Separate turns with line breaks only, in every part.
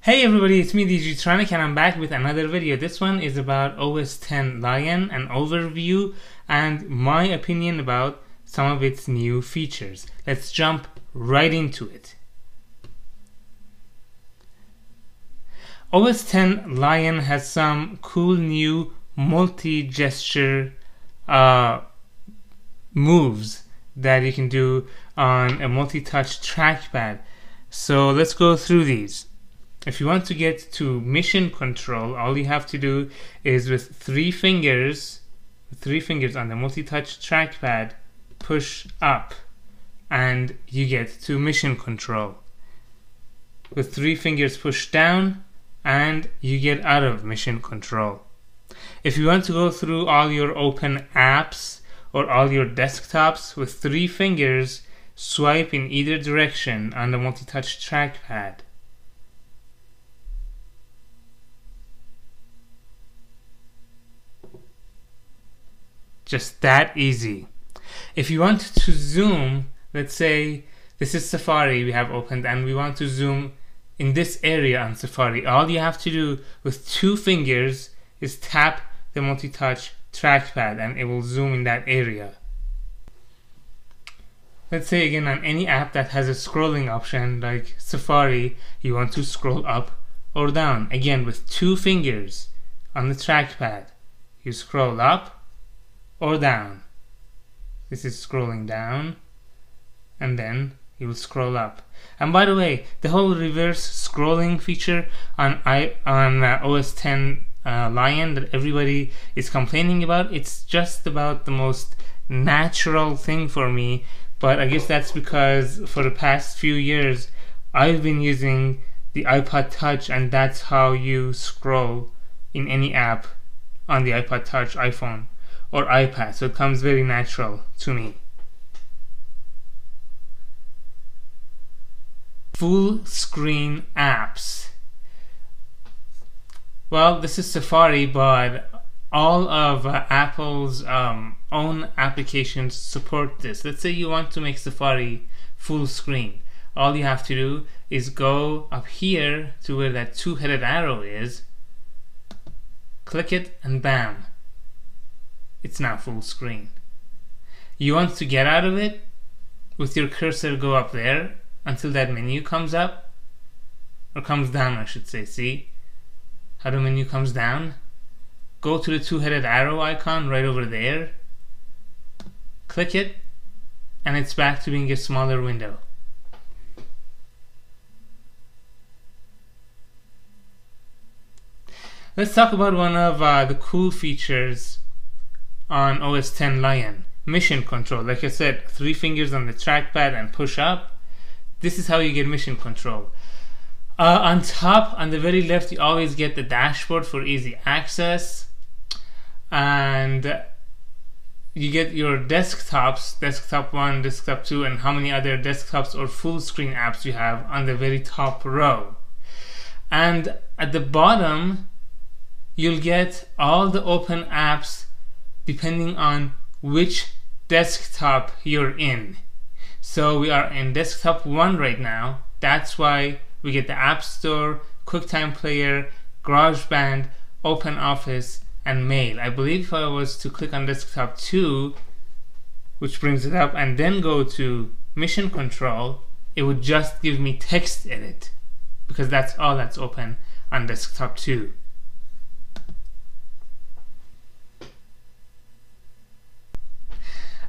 Hey everybody, it's me DigiTronic and I'm back with another video. This one is about OS X Lion, an overview and my opinion about some of its new features. Let's jump right into it. OS X Lion has some cool new multi-gesture moves that you can do on a multi-touch trackpad. So let's go through these. If you want to get to mission control, all you have to do is with three fingers on the multi-touch trackpad, push up and you get to mission control. With three fingers push down and you get out of mission control. If you want to go through all your open apps or all your desktops, with three fingers swipe in either direction on the multi-touch trackpad. Just that easy. If you want to zoom, let's say this is Safari we have opened and we want to zoom in this area on Safari, all you have to do with two fingers is tap the multi-touch trackpad and it will zoom in that area. Let's say again on any app that has a scrolling option like Safari, you want to scroll up or down. Again, with two fingers on the trackpad, you scroll up or down. This is scrolling down and then you will scroll up. And by the way, the whole reverse scrolling feature on OS X Lion that everybody is complaining about, it's just about the most natural thing for me, but I guess that's because for the past few years I've been using the iPod Touch and that's how you scroll in any app on the iPod Touch, iPhone or iPad, so it comes very natural to me. Full screen apps. Well, this is Safari, but all of Apple's own applications support this. Let's say you want to make Safari full screen. All you have to do is go up here to where that two-headed arrow is, click it, and bam, it's now full screen. You want to get out of it, with your cursor go up there until that menu comes up, or comes down I should say. See how the menu comes down? Go to the two-headed arrow icon right over there, click it, and it's back to being a smaller window. Let's talk about one of the cool features on OS X Lion, mission control. Like I said, three fingers on the trackpad and push up. This is how you get mission control. On top, on the very left, you always get the dashboard for easy access, and you get your desktops, desktop 1, desktop 2, and how many other desktops or full screen apps you have on the very top row. And at the bottom, you'll get all the open apps depending on which desktop you're in. So we are in desktop 1 right now. That's why we get the App Store, QuickTime Player, GarageBand, OpenOffice, and Mail. I believe if I was to click on desktop 2, which brings it up, and then go to Mission Control, it would just give me text edit, because that's all that's open on desktop 2.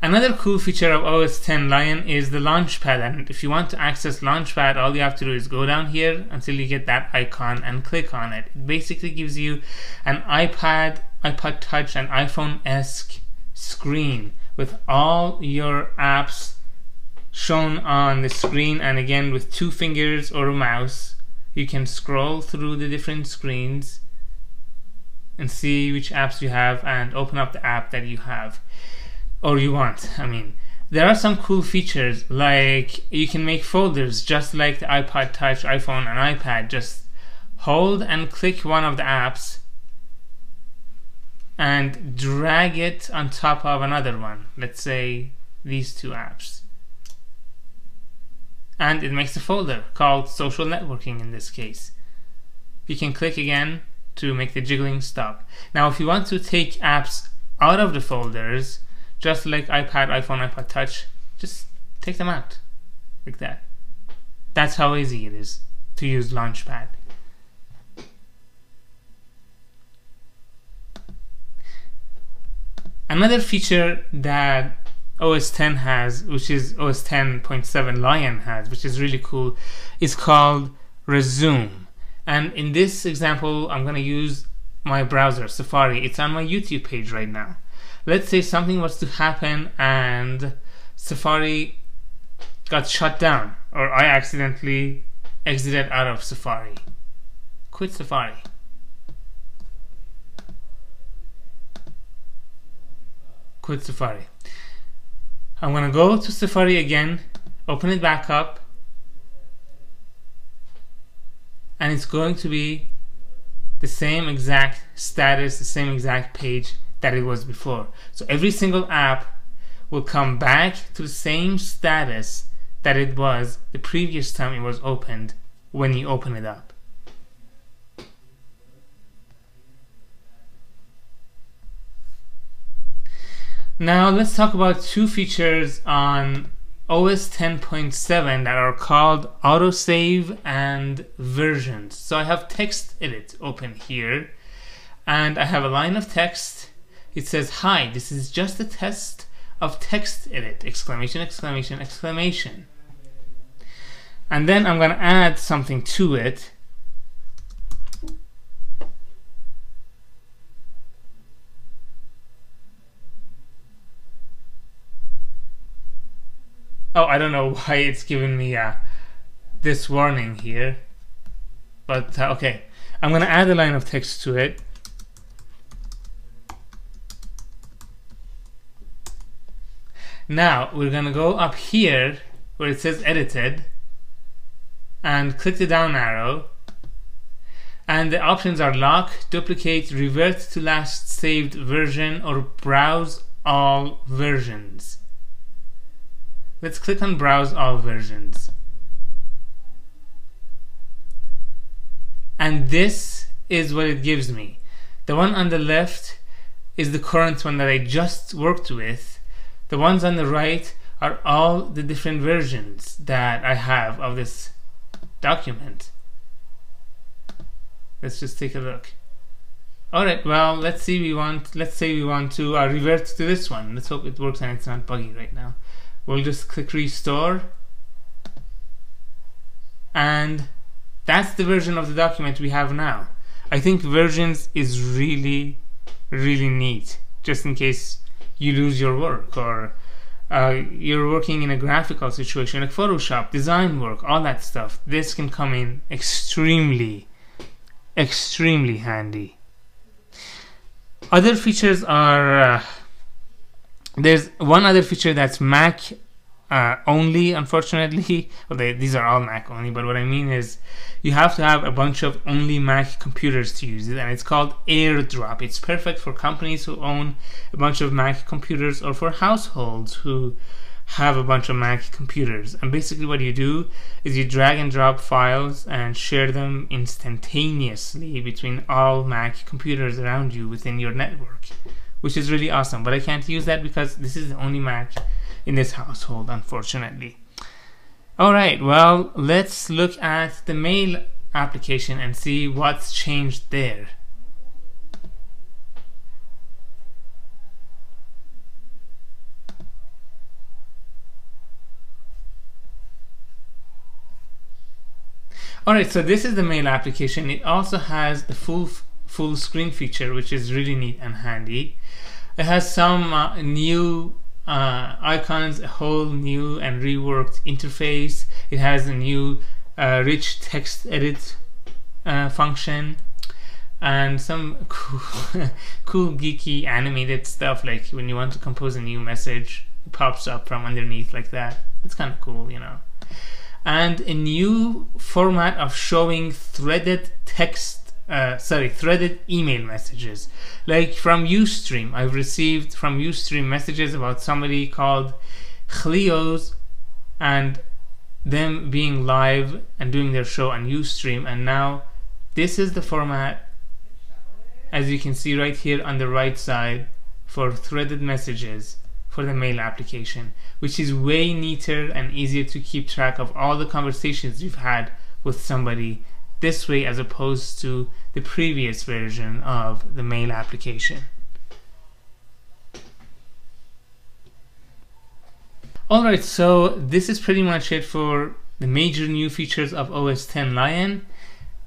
Another cool feature of OS X Lion is the launchpad, and if you want to access launchpad, all you have to do is go down here until you get that icon and click on it. It basically gives you an iPad, iPod Touch, and iPhone-esque screen with all your apps shown on the screen, and again with two fingers or a mouse you can scroll through the different screens and see which apps you have and open up the app that you have or you want. I mean, there are some cool features, like you can make folders just like the iPod Touch, iPhone, and iPad. Just hold and click one of the apps and drag it on top of another one. Let's say these two apps. and it makes a folder called social networking in this case. you can click again to make the jiggling stop. Now if you want to take apps out of the folders, just like iPad, iPhone, iPod Touch, just take them out like that. That's how easy it is to use Launchpad. Another feature that OS X has, which is OS 10.7 Lion has, which is really cool, is called Resume. And in this example, I'm going to use my browser, Safari. It's on my YouTube page right now. Let's say something was to happen and Safari got shut down, or I accidentally exited out of Safari. Quit Safari. Quit Safari. I'm going to go to Safari again, open it back up, and it's going to be the same exact status, the same exact page that it was before. So every single app will come back to the same status that it was the previous time it was opened when you open it up. Now let's talk about two features on OS 10.7 that are called autosave and versions. So I have text edit open here, and I have a line of text. It says, "Hi, this is just a test of text edit!" Exclamation, exclamation, exclamation. And then I'm going to add something to it. Oh, I don't know why it's giving me this warning here, but okay. I'm going to add a line of text to it. Now we're going to go up here where it says edited and click the down arrow, and the options are lock, duplicate, revert to last saved version, or browse all versions. Let's click on browse all versions. And this is what it gives me. The one on the left is the current one that I just worked with. The ones on the right are all the different versions that I have of this document. Let's just take a look. Alright, well, let's say we want to revert to this one. Let's hope it works and it's not buggy right now. We'll just click restore, and that's the version of the document we have now. I think versions is really, really neat, just in case you lose your work, or you're working in a graphical situation like Photoshop, design work, all that stuff. This can come in extremely, extremely handy. Other features are there's one other feature that's Mac only, unfortunately. Well, these are all Mac only, but what I mean is you have to have a bunch of only Mac computers to use it, and it's called AirDrop. It's perfect for companies who own a bunch of Mac computers, or for households who have a bunch of Mac computers. And basically what you do is you drag and drop files and share them instantaneously between all Mac computers around you within your network, which is really awesome. But I can't use that because this is the only Mac in this household, unfortunately. Alright, well, let's look at the Mail application and see what's changed there. Alright, so this is the Mail application. It also has the full screen feature, which is really neat and handy. It has some new icons, a whole new and reworked interface. It has a new rich text edit function, and some cool geeky animated stuff, like when you want to compose a new message, it pops up from underneath like that. It's kind of cool, you know. And a new format of showing threaded threaded email messages, like from Ustream. I've received from Ustream messages about somebody called Cleos and them being live and doing their show on Ustream, and now This is the format, as you can see right here on the right side, for threaded messages for the mail application, which is way neater and easier to keep track of all the conversations you've had with somebody this way, as opposed to the previous version of the mail application. Alright, so this is pretty much it for the major new features of OS X Lion.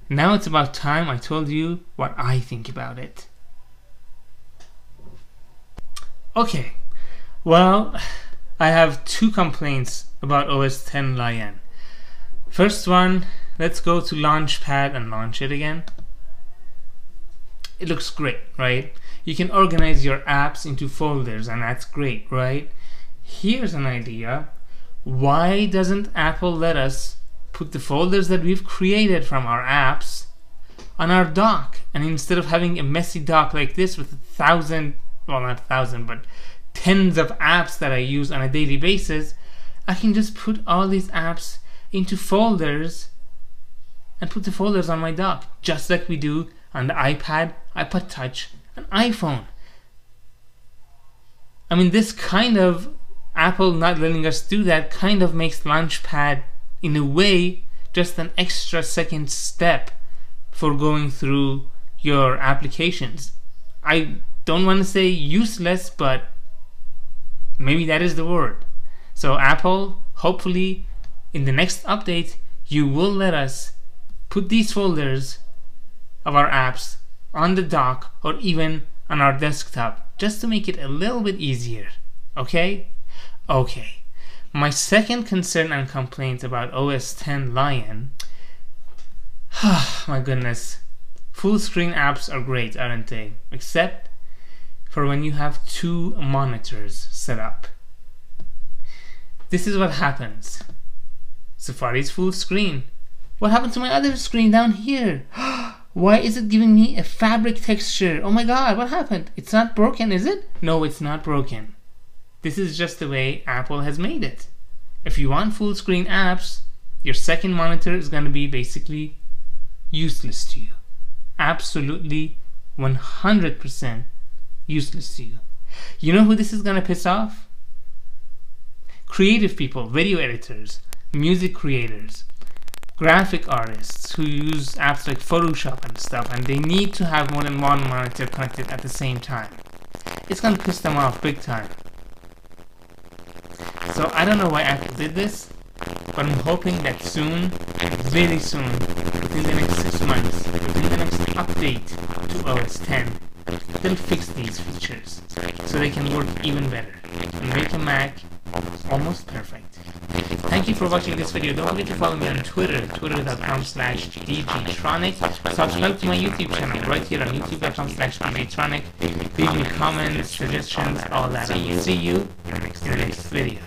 Now it's about time I told you what I think about it. Okay, well, I have two complaints about OS X Lion. First one, let's go to launchpad and launch it again. It looks great, right? You can organize your apps into folders, and that's great, right? Here's an idea. Why doesn't Apple let us put the folders that we've created from our apps on our dock? And instead of having a messy dock like this with 1,000, well, not 1,000, but tens of apps that I use on a daily basis, I can just put all these apps into folders and put the folders on my dock, just like we do on the iPad, iPod Touch, and iPhone. I mean, this kind of Apple not letting us do that kind of makes Launchpad, in a way, just an extra second step for going through your applications. I don't want to say useless, but maybe that is the word. So Apple, hopefully in the next update, you will let us put these folders of our apps on the dock or even on our desktop, just to make it a little bit easier. Okay? Okay. My second concern and complaint about OS X Lion, my goodness, full screen apps are great, aren't they? Except for when you have two monitors set up. This is what happens. Safari's full screen. What happened to my other screen down here? Why is it giving me a fabric texture? Oh my god, what happened? It's not broken, is it? No, it's not broken. This is just the way Apple has made it. If you want full screen apps, your second monitor is going to be basically useless to you. Absolutely 100% useless to you. You know who this is going to piss off? Creative people, video editors, music creators, graphic artists who use apps like Photoshop and stuff, and they need to have more than one monitor connected at the same time. It's going to piss them off big time. So I don't know why Apple did this, but I'm hoping that soon, very soon, within the next 6 months, within the next update to OS X, they'll fix these features so they can work even better and make a Mac almost perfect. Thank you for watching this video. Don't forget to follow me on Twitter, twitter.com/dgtronic. Subscribe to my YouTube channel right here on youtube.com/dgtronic. Leave me comments, suggestions, all that. I will see you in the next video.